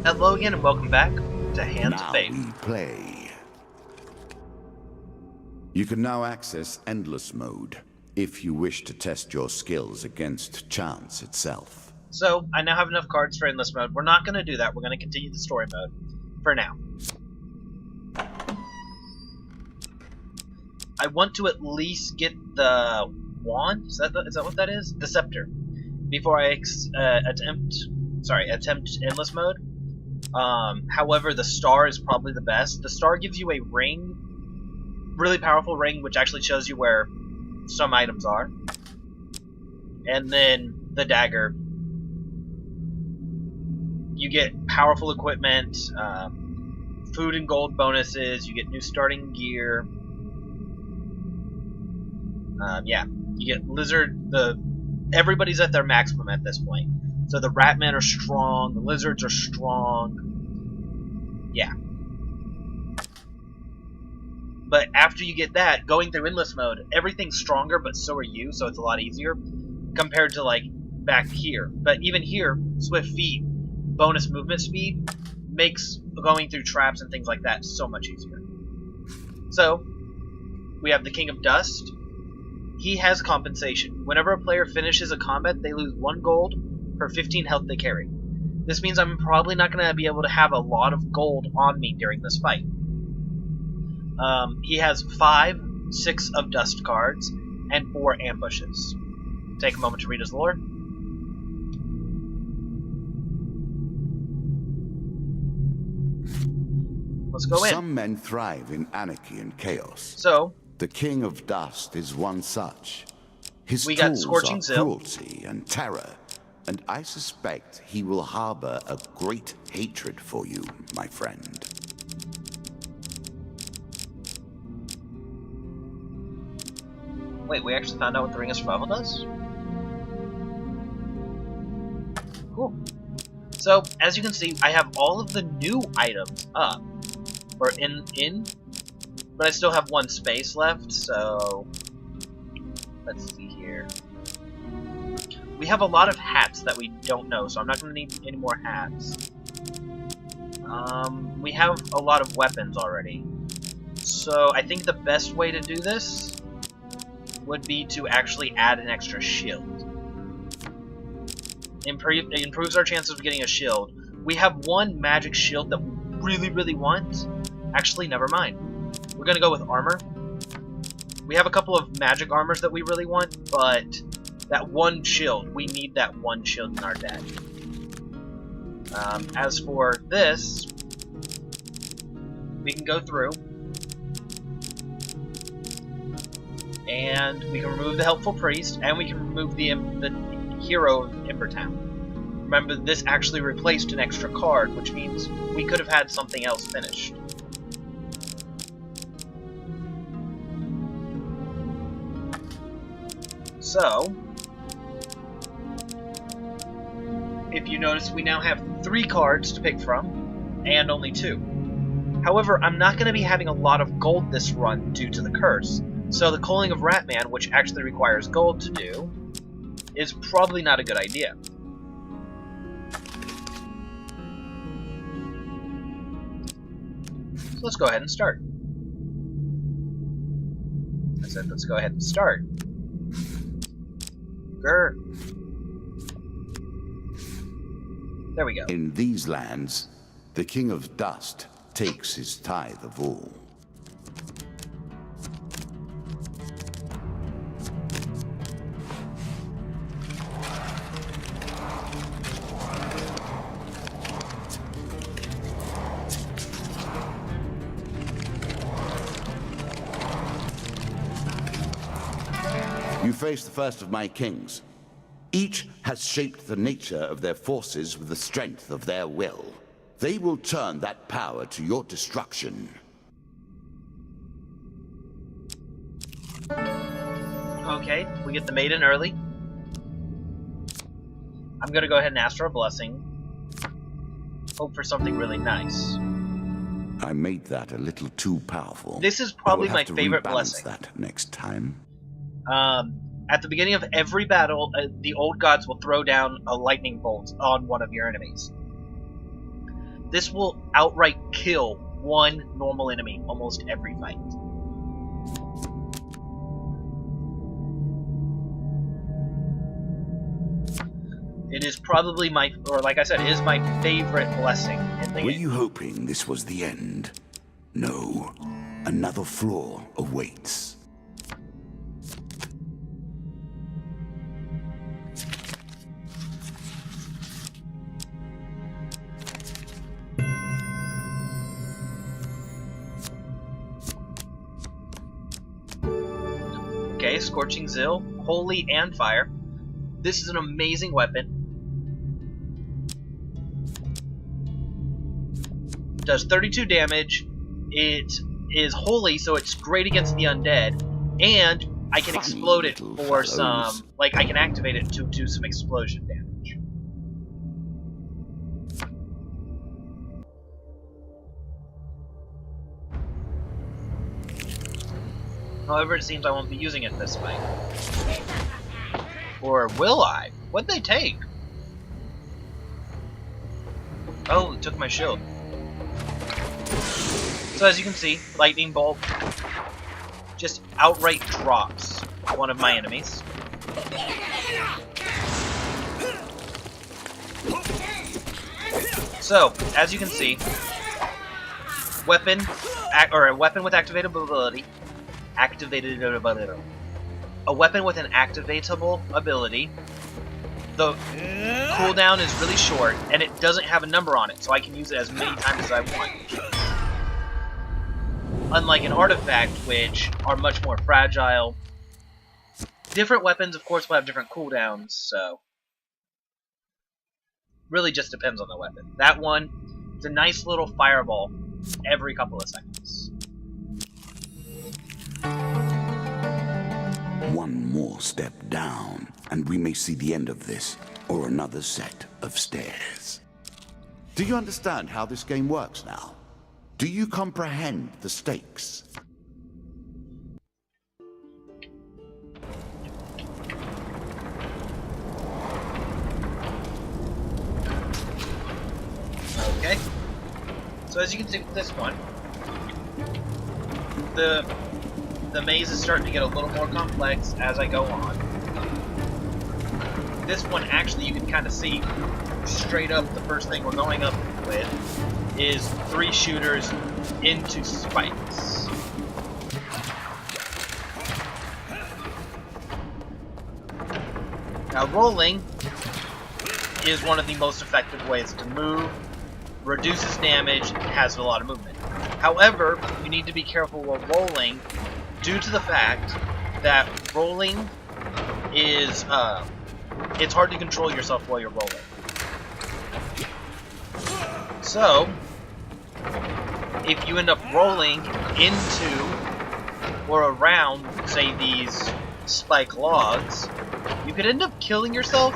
Hello again and welcome back to Hands of Now Fate. we play. You can now access Endless Mode if you wish to test your skills against chance itself. So, I now have enough cards for Endless Mode. We're not going to do that. We're going to continue the story mode for now. I want to at least get the wand. Is that what that is? The scepter. Before I attempt Endless Mode. However, the star is probably the best. The star gives you a ring, really powerful ring, which actually shows you where some items are. And then the dagger. You get powerful equipment, food and gold bonuses, you get new starting gear. Yeah, you get lizard, everybody's at their maximum at this point. So the Ratmen are strong, the lizards are strong. Yeah. But after you get that, going through Endless Mode, everything's stronger, but so are you, so it's a lot easier compared to like back here. But even here, Swift Feet, bonus movement speed, makes going through traps and things like that so much easier. So, we have the King of Dust. He has compensation. Whenever a player finishes a combat, they lose 1 gold per 15 health they carry. This means I'm probably not going to be able to have a lot of gold on me during this fight. He has 6 of dust cards and 4 ambushes. Take a moment to read his lore. Let's go in. Some men thrive in anarchy and chaos. So, the King of Dust is one such. His we got tools Scorching are Zill, cruelty and terror, and I suspect he will harbor a great hatred for you, my friend. Wait, we actually found out what the Ring of Survival does? Cool. So, as you can see, I have all of the new items up. Or in, but I still have 1 space left, so let's see here. We have a lot of hats that we don't know, so I'm not going to need any more hats. We have a lot of weapons already. So I think the best way to do this would be to actually add an extra shield. It improves our chances of getting a shield. We have 1 magic shield that we really want. Actually, never mind. We're going to go with armor. We have a couple of magic armors that we really want, but that 1 shield, we need that 1 shield in our deck. As for this, we can go through, and we can remove the Helpful Priest, and we can remove the Hero of Embertown. Remember, this actually replaced an extra card, which means we could have had something else finished. So, if you notice, we now have 3 cards to pick from, and only 2. However, I'm not going to be having a lot of gold this run due to the curse, so the Culling of Ratman, which actually requires gold to do, is probably not a good idea. So let's go ahead and start. I said let's go ahead and start. Grr. There we go. In these lands, the King of Dust takes his tithe of all. You face the first of my kings. Each has shaped the nature of their forces with the strength of their will. They will turn that power to your destruction. Okay, we get the maiden early. I'm gonna go ahead and ask for a blessing. Hope for something really nice. I made that a little too powerful. This is probably my favorite I will have to rebalance blessing. that next time. At the beginning of every battle, the old gods will throw down a lightning bolt on one of your enemies. This will outright kill one normal enemy almost every fight. It is probably like I said, it is my favorite blessing in the Were game. you hoping this was the end? No. Another floor awaits. Okay, Scorching Zeal, Holy and Fire. This is an amazing weapon. Does 32 damage. It is holy, so it's great against the undead. And I can explode it for some... Like, I can activate it to do some explosion damage. However, it seems I won't be using it this fight. Or will I? What'd they take? Oh, it took my shield. So as you can see, Lightning Bolt just outright drops one of my enemies. So, as you can see, a weapon with activatable ability, a weapon with an activatable ability. The cooldown is really short, and it doesn't have a number on it, so I can use it as many times as I want. Unlike an artifact, which are much more fragile. Different weapons, of course, will have different cooldowns, so... really just depends on the weapon. That one, it's a nice little fireball every couple of seconds. One more step down, and we may see the end of this, or another set of stairs. Do you understand how this game works now? Do you comprehend the stakes? Okay. So as you can see with this one, the maze is starting to get a little more complex as I go on. This one, actually, you can kind of see straight up the first thing we're going up with is 3 shooters into spikes. Now, rolling is one of the most effective ways to move, reduces damage, has a lot of movement. However, you need to be careful while rolling due to the fact that rolling is, it's hard to control yourself while you're rolling. So, if you end up rolling into or around, say, these spike logs, you could end up killing yourself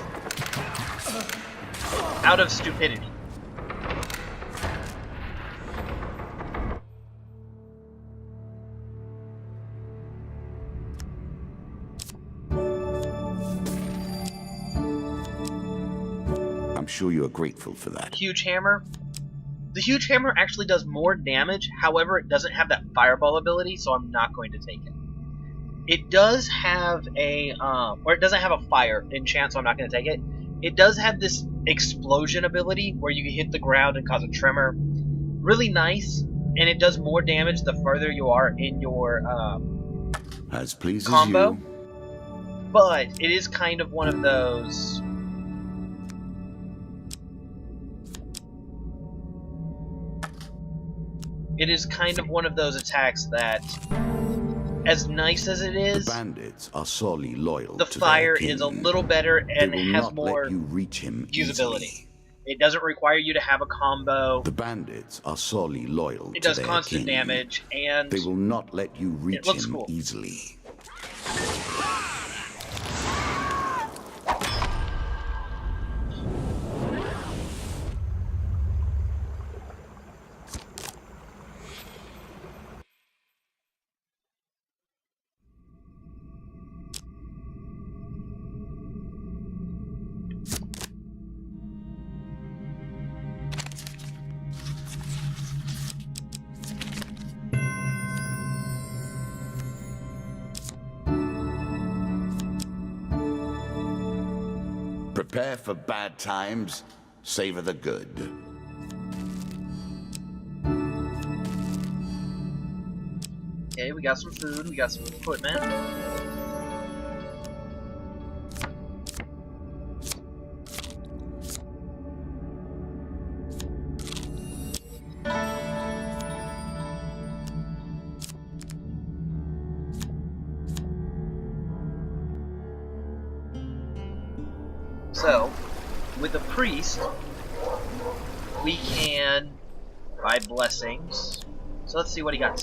out of stupidity. I'm sure you are grateful for that. Huge Hammer. The Huge Hammer actually does more damage, however, it doesn't have that fireball ability, so I'm not going to take it. It does have a, or it doesn't have a fire enchant, so I'm not going to take it. It does have this explosion ability where you can hit the ground and cause a tremor. Really nice, and it does more damage the further you are in your As pleased combo. as you. But it is kind of one of those... It is kind of one of those attacks that, as nice as it is, The bandits are sorely loyal the to fire their king. is a little better and They will has not more let you reach him usability. easily. It doesn't require you to have a combo. The bandits are sorely loyal It to does their constant king. damage, and They will not let you reach looks him cool. easily. Prepare for bad times, savor the good. Okay, we got some food, we got some equipment. So, with the priest, we can buy blessings. So let's see what he got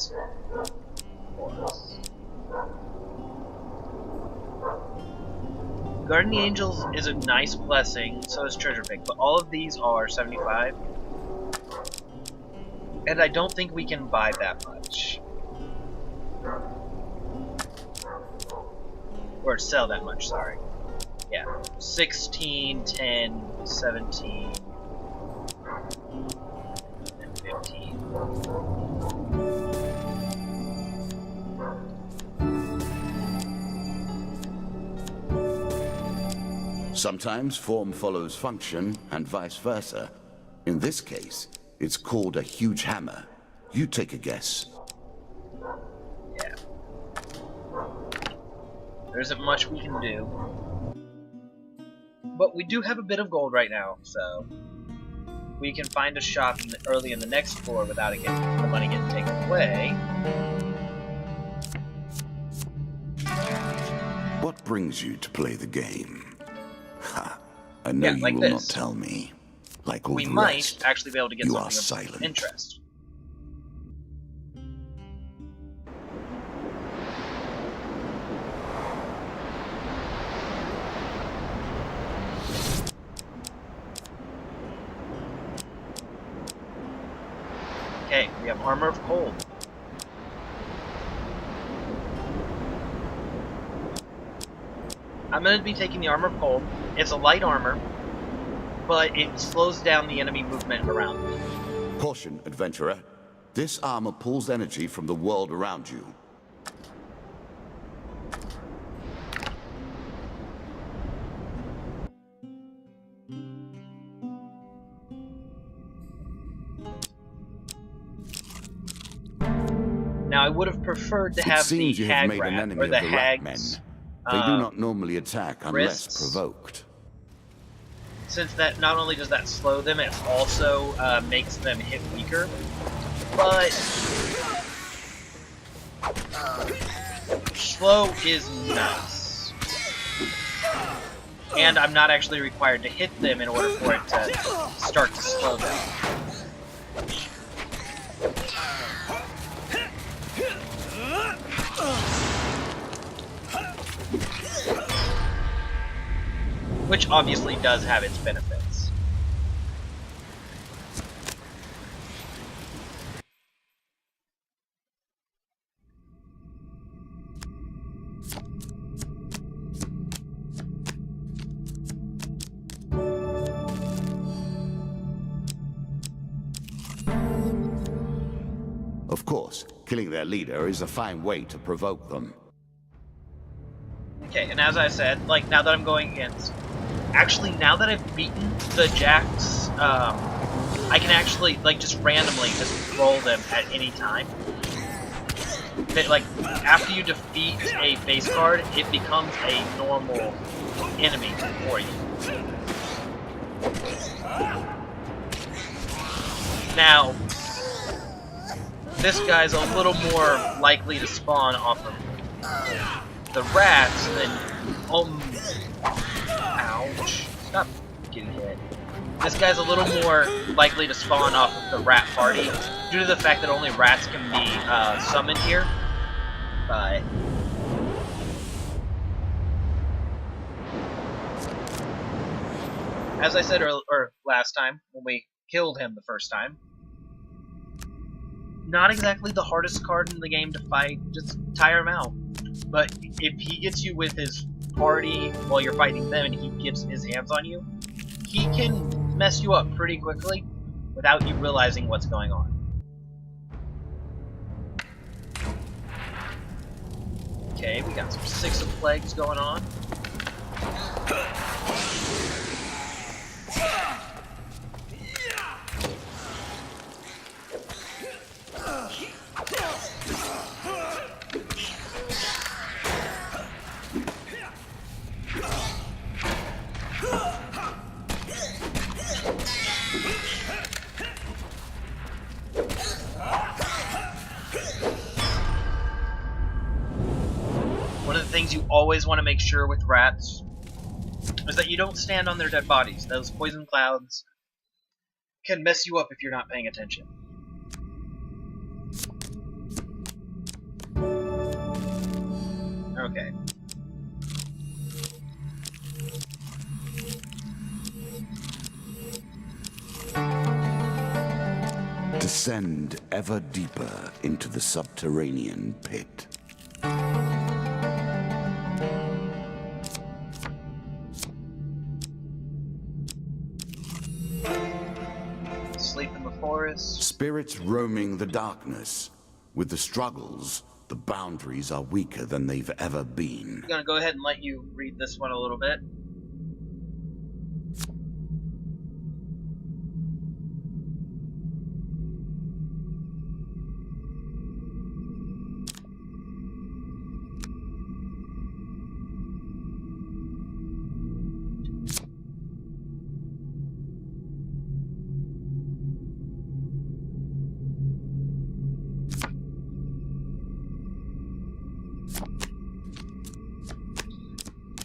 for us. Guardian Angels is a nice blessing, so is Treasure Pick, but all of these are 75. And I don't think we can buy that much. Or sell that much, sorry. Yeah, 16, 10, 17, and 15. Sometimes form follows function, and vice versa. In this case, it's called a huge hammer. You take a guess. Yeah. There isn't much we can do. But we do have a bit of gold right now, so we can find a shop early in the next floor without the money getting taken away. What brings you to play the game? Ha! I know Yeah, you like will this. not tell me. Like all We the might rest, actually be able to get you are something of silent. interest. Okay, we have Armor of Cold. I'm going to be taking the Armor of Cold. It's a light armor, but it slows down the enemy movement around me. Caution, adventurer. This armor pulls energy from the world around you. Now, I would have preferred to have It seems the you have Hag made an Rat, enemy or of the the Rat Men. Hag's, They do not normally attack unless wrists. provoked. Since that not only does that slow them, it also makes them hit weaker. But slow is nice. And I'm not actually required to hit them in order for it to start to slow them. Which obviously does have its benefits. Of course, killing their leader is a fine way to provoke them. Okay, and as I said, like, now that I'm going against... Actually, now that I've beaten the Jacks, I can actually, like, just randomly just roll them at any time. Like, after you defeat a base card, it becomes a normal enemy for you. Now, this guy's a little more likely to spawn off of the rats than... ouch. Stop getting hit. This guy's a little more likely to spawn off of the rat party due to the fact that only rats can be summoned here. But... as I said last time, when we killed him the first time, not exactly the hardest card in the game to fight, just tire him out. But if he gets you with his party while you're fighting them and he gets his hands on you, he can mess you up pretty quickly without you realizing what's going on. Okay, we got some Six of Plagues going on. things you always want to make sure with rats is that you don't stand on their dead bodies. Those poison clouds can mess you up if you're not paying attention. Okay. Descend ever deeper into the subterranean pit. Sleep in the forest. Spirits roaming the darkness. With the struggles, the boundaries are weaker than they've ever been. I'm gonna go ahead and let you read this one a little bit.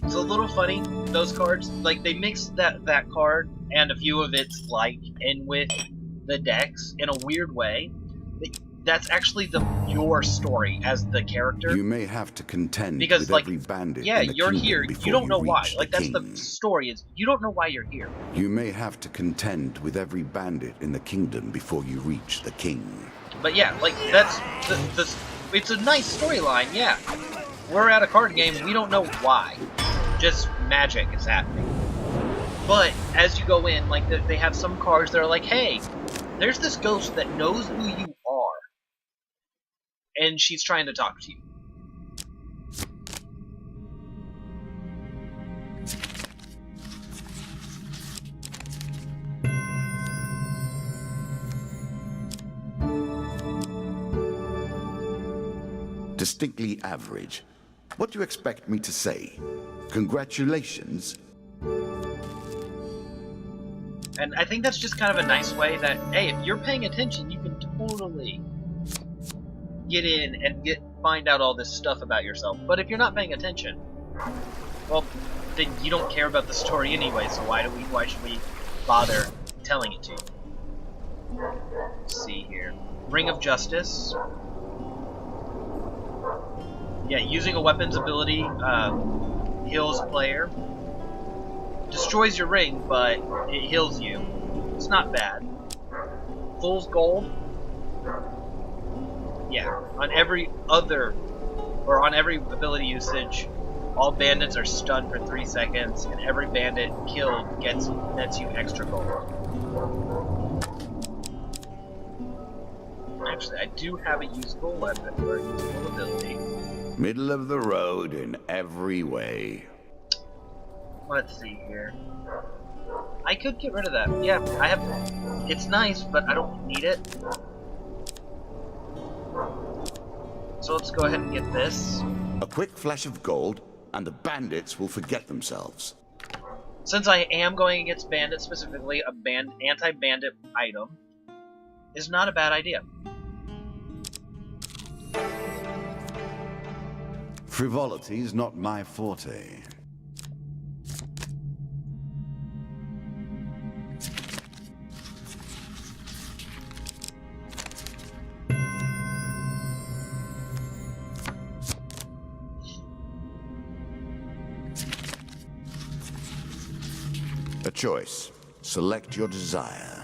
It's a little funny, those cards, like, they mix that card and a few of its like in with the decks in a weird way. That's actually your story as the character. You may have to contend because, with like, every bandit yeah, in the you're kingdom here, before you don't know why. reach Like, the that's the king. story, is you don't know why you're here. You may have to contend with every bandit in the kingdom before you reach the king. But yeah, like, that's it's a nice storyline, yeah. We're at a card game, we don't know why. Just magic is happening. But as you go in, like, they have some cards that are like, hey, there's this ghost that knows who you are, and she's trying to talk to you. Distinctly average. What do you expect me to say? Congratulations? And I think that's just kind of a nice way that, hey, if you're paying attention, you can totally get in and find out all this stuff about yourself. But if you're not paying attention, well, then you don't care about the story anyway, so why should we bother telling it to you? Let's see here. Ring of Justice. Yeah, using a weapon's ability heals a player. Destroys your ring, but it heals you. It's not bad. Fool's Gold. Yeah, on every ability usage, all bandits are stunned for 3 seconds, and every bandit killed nets you extra gold. Actually, I do have a usable weapon or a usable ability. Middle of the road in every way. Let's see here. I could get rid of that. Yeah, I have. It's nice, but I don't need it. So let's go ahead and get this. A quick flash of gold, and the bandits will forget themselves. Since I am going against bandits specifically, anti-bandit item is not a bad idea. Frivolity is not my forte. A choice. Select your desire.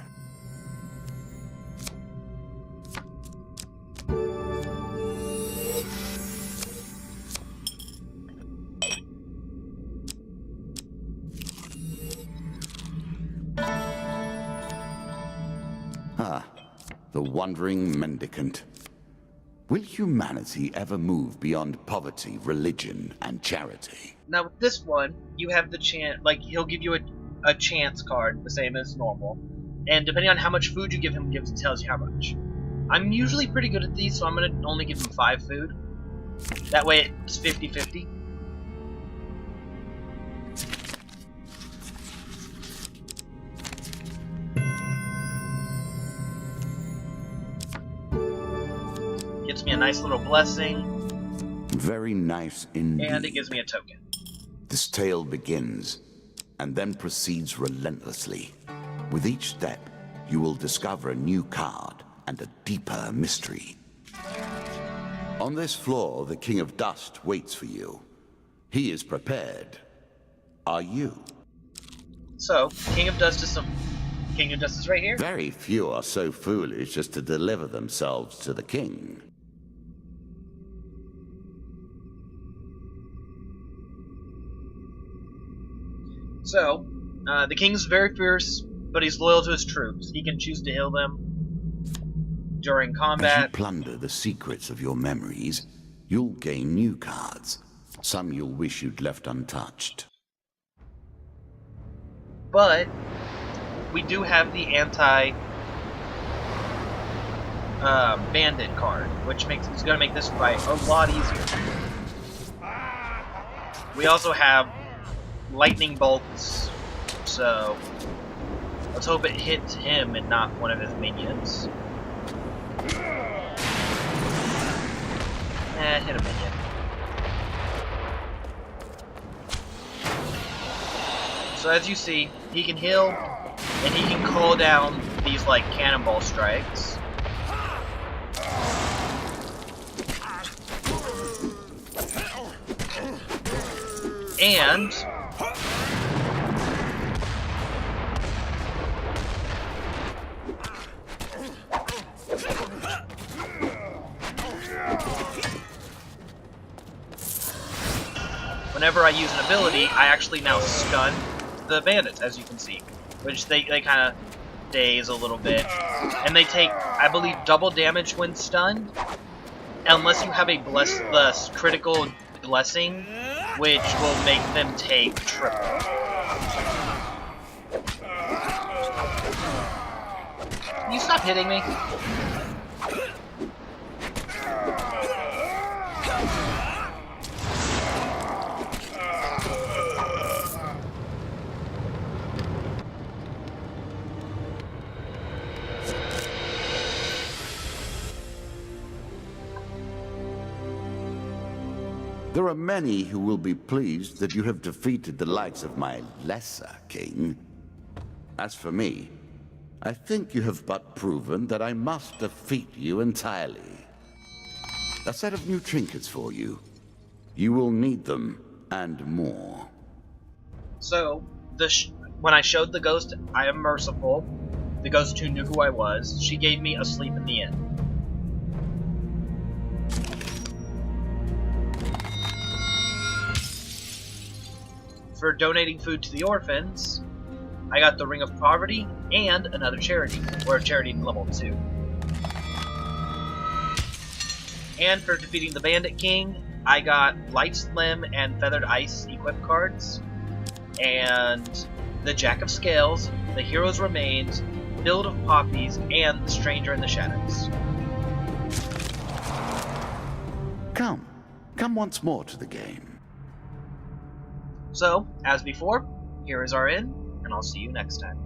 The wandering mendicant. Will humanity ever move beyond poverty, religion, and charity? Now with this one, you have the chance, like, he'll give you a chance card, the same as normal. And depending on how much food you give him, tells you how much. I'm usually pretty good at these, so I'm going to only give him 5 food. That way it's 50-50. Gets me a nice little blessing. Very nice indeed. And it gives me a token. This tale begins, and then proceeds relentlessly. With each step, you will discover a new card and a deeper mystery. On this floor, the King of Dust waits for you. He is prepared. Are you? So, King of Dust is right here? Very few are so foolish as to deliver themselves to the king. So, the king's very fierce, but he's loyal to his troops. He can choose to heal them during combat. As you plunder the secrets of your memories, you'll gain new cards. Some you'll wish you'd left untouched. But we do have the anti-bandit card, which is going to make this fight a lot easier. We also have lightning bolts, so let's hope it hits him and not one of his minions. Hit a minion. So as you see, he can heal, and he can call down these like cannonball strikes. And whenever I use an ability, I actually now stun the bandits, as you can see, which they kind of daze a little bit, and they take, I believe, double damage when stunned, unless you have a critical blessing, which will make them take triple. Can you stop hitting me? There are many who will be pleased that you have defeated the likes of my lesser king. As for me, I think you have but proven that I must defeat you entirely. A set of new trinkets for you. You will need them, and more. So, when I showed the ghost, I am merciful, the ghost who knew who I was, she gave me a sleep in the inn. For donating food to the orphans, I got the Ring of Poverty and another charity, or a charity level 2. And for defeating the Bandit King, I got Light's Limb and Feathered Ice equip cards, and the Jack of Scales, the Hero's Remains, Field of Poppies, and the Stranger in the Shadows. Come once more to the game. So, as before, here is our inn, and I'll see you next time.